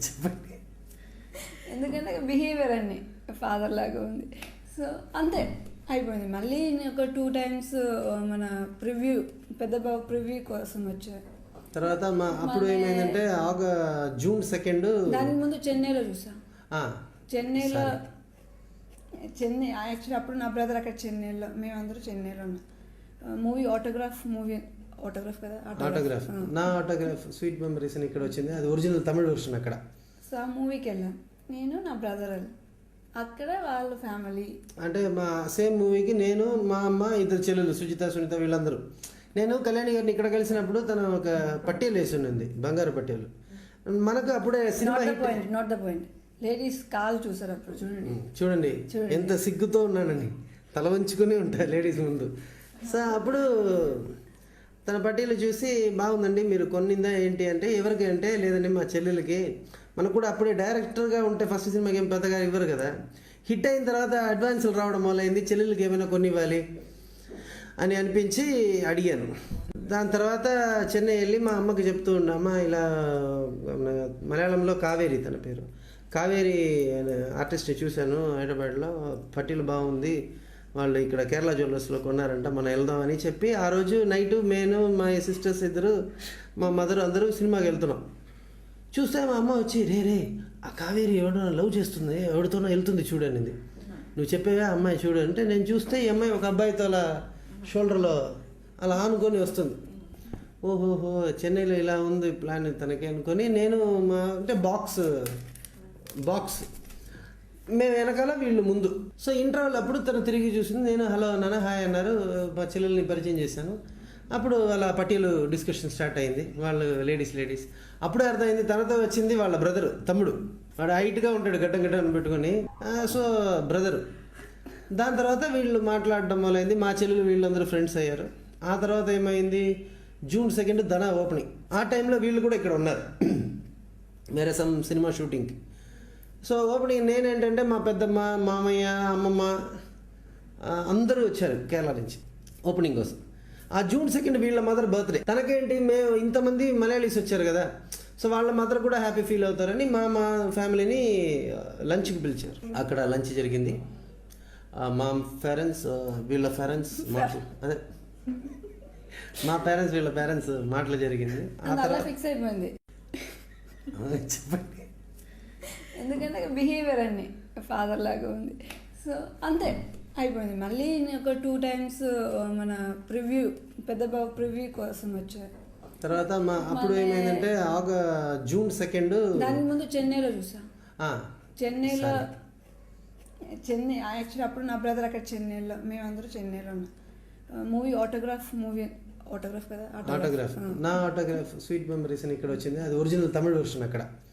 చెప్పండి. ఎందుకంటే బిహేవియర్ అన్ని ఫాదర్ లాగా ఉంది. సో అంతే అయిపోయింది. మళ్ళీ నేను ఒక 2 times మన ప్రివ్యూ పెద్ద బాబు ప్రివ్యూ కోసం వచ్చారు. తర్వాత అప్పుడు ఏమైందంటే జూన్ 2 దానికి ముందు చెన్నైలో చూసా. చెన్నైలో యాక్చువల్లీ అప్పుడు నా బ్రదర్ అక్కడ చెన్నైలో, మేమందరూ చెన్నైలో ఉన్నాం. మూవీ ఆటోగ్రాఫ్ కదా. ఆటోగ్రాఫ్ నా ఆటోగ్రాఫ్ స్వీట్ మెమరీస్ అని ఇక్కడ వచ్చింది. అది ఒరిజినల్ తమిళ వర్షన్ అక్కడ. సో ఆ మూవీకి వెళ్ళాం నేను, నా బ్రదర్. అక్కడ వాళ్ళ ఫ్యామిలీ అంటే మా సేమ్ మూవీకి నేను, మా అమ్మ, 2 చెల్లెలు సుజిత, సునీత, వీళ్ళందరూ. నేను కళ్యాణి గారిని ఇక్కడ కలిసినప్పుడు తను ఒక పట్టీలు వేసి ఉన్నది, బంగారు పట్టీలు. మనకు అప్పుడే cinema not the point ladies call చూసారు అప్పుడు. చూడండి ఎంత సిగ్గుతో ఉన్నానని, తల వంచుకుని ఉంటారు లేడీస్ ముందు. సో అప్పుడు తన పట్టీలు చూసి బాగుందండి మీరు కొన్నిందా ఏంటి అంటే, ఎవరికి అంటే లేదండి మా చెల్లెలకి. మనకు కూడా అప్పుడే డైరెక్టర్గా ఉంటే ఫస్ట్ సినిమాకి ఏం పెద్దగా ఇవ్వరు కదా. హిట్ అయిన తర్వాత అడ్వాన్సులు రావడం మొదలైంది, చెల్లెలకి ఏమైనా కొన్ని ఇవ్వాలి అని అనిపించి అడిగాను. దాని తర్వాత చెన్నై వెళ్ళి మా అమ్మకి చెప్తూ ఉన్నా, అమ్మ ఇలా మలయాళంలో కావేరి, తన పేరు కావేరి ఆర్టిస్ట్ని చూశాను హైదరాబాద్లో, పట్టీలు బాగుంది, వాళ్ళు ఇక్కడ కేరళ జ్యువెలర్స్లో కొన్నారంట, మనం వెళ్దామని చెప్పి ఆ రోజు నైటు నేను, మా సిస్టర్స్ 2, మా మదర్ అందరూ సినిమాకి వెళ్తున్నాం. చూస్తే మా అమ్మ వచ్చి రే ఆ కావేరి ఎవడో లవ్ చేస్తుంది, ఎవరితోనో వెళ్తుంది చూడనింది. నువ్వు చెప్పేవా అమ్మాయి చూడు అంటే, నేను చూస్తే ఈ అమ్మాయి ఒక అబ్బాయితో అలా షోల్డర్లో అలా ఆనుకొని వస్తుంది. ఓహోహో చెన్నైలో ఇలా ఉంది ప్లాన్ తనకి అనుకొని నేను అంటే బాక్స్ మేము వెనకాల వీళ్ళు ముందు. సో ఇంటర్వెల్ అప్పుడు తను తిరిగి చూసింది, నేను హలో నాన్న హాయ్ అన్నారు, మా చెల్లెల్ని పరిచయం చేశాను. అప్పుడు వాళ్ళ పట్టీలు డిస్కషన్ స్టార్ట్ అయింది, వాళ్ళు లేడీస్. అప్పుడే అర్థమైంది తనతో వచ్చింది వాళ్ళ బ్రదరు, తమ్ముడు. వాడు హైట్గా ఉంటాడు, గడ్డం పెట్టుకొని. So brother. దాని తర్వాత వీళ్ళు మాట్లాడడం మొదలైంది, మా చెల్లెలు వీళ్ళందరూ ఫ్రెండ్స్ అయ్యారు. ఆ తర్వాత ఏమైంది, జూన్ 2 ధన ఓపెనింగ్. ఆ టైంలో వీళ్ళు కూడా ఇక్కడ ఉన్నారు వేరే సినిమా షూటింగ్కి. సో ఓపెనింగ్ నేనేంటంటే మా పెద్దమ్మ, మామయ్య, అమ్మమ్మ అందరూ వచ్చారు కేరళ నుంచి ఓపెనింగ్ కోసం. ఆ జూన్ 2 వీళ్ళ మదర్ బర్త్డే. తనకేంటి మేము ఇంతమంది మలయాళీస్ వచ్చారు కదా, సో వాళ్ళ మదర్ కూడా హ్యాపీ ఫీల్ అవుతారని మా ఫ్యామిలీని లంచ్కి పిలిచారు. అక్కడ లంచ్ జరిగింది. మా పేరెంట్స్ వీళ్ళ పేరెంట్స్ అదే మా పేరెంట్స్ వీళ్ళ పేరెంట్స్ మాటలు జరిగింది. ఫిక్స్ అయిపోయింది. చెప్పండి. ఎందుకంటే బిహేవియర్ అన్ని ఫాదర్ లాగా ఉంది. సో అంతే అయిపోయింది. మళ్ళీ నేను ఒక 2 times మన ప్రివ్యూ పెద్ద బాబు ప్రివ్యూ కోసం వచ్చారు. తర్వాత అప్పుడు ఏమైందంటే జూన్ 2 దానికి ముందు చెన్నైలో చూసా. చెన్నై యాక్చువల్లీ అప్పుడు నా బ్రదర్ అక్కడ చెన్నైలో, మేమందరూ చెన్నైలో ఉన్నాం. మూవీ ఆటోగ్రాఫ్ కదా. ఆటోగ్రాఫ్ నా ఆటోగ్రాఫ్ స్వీట్ మెమరీస్ అని ఇక్కడ వచ్చింది. అది ఒరిజినల్ తమిళ వర్షన్ అక్కడ.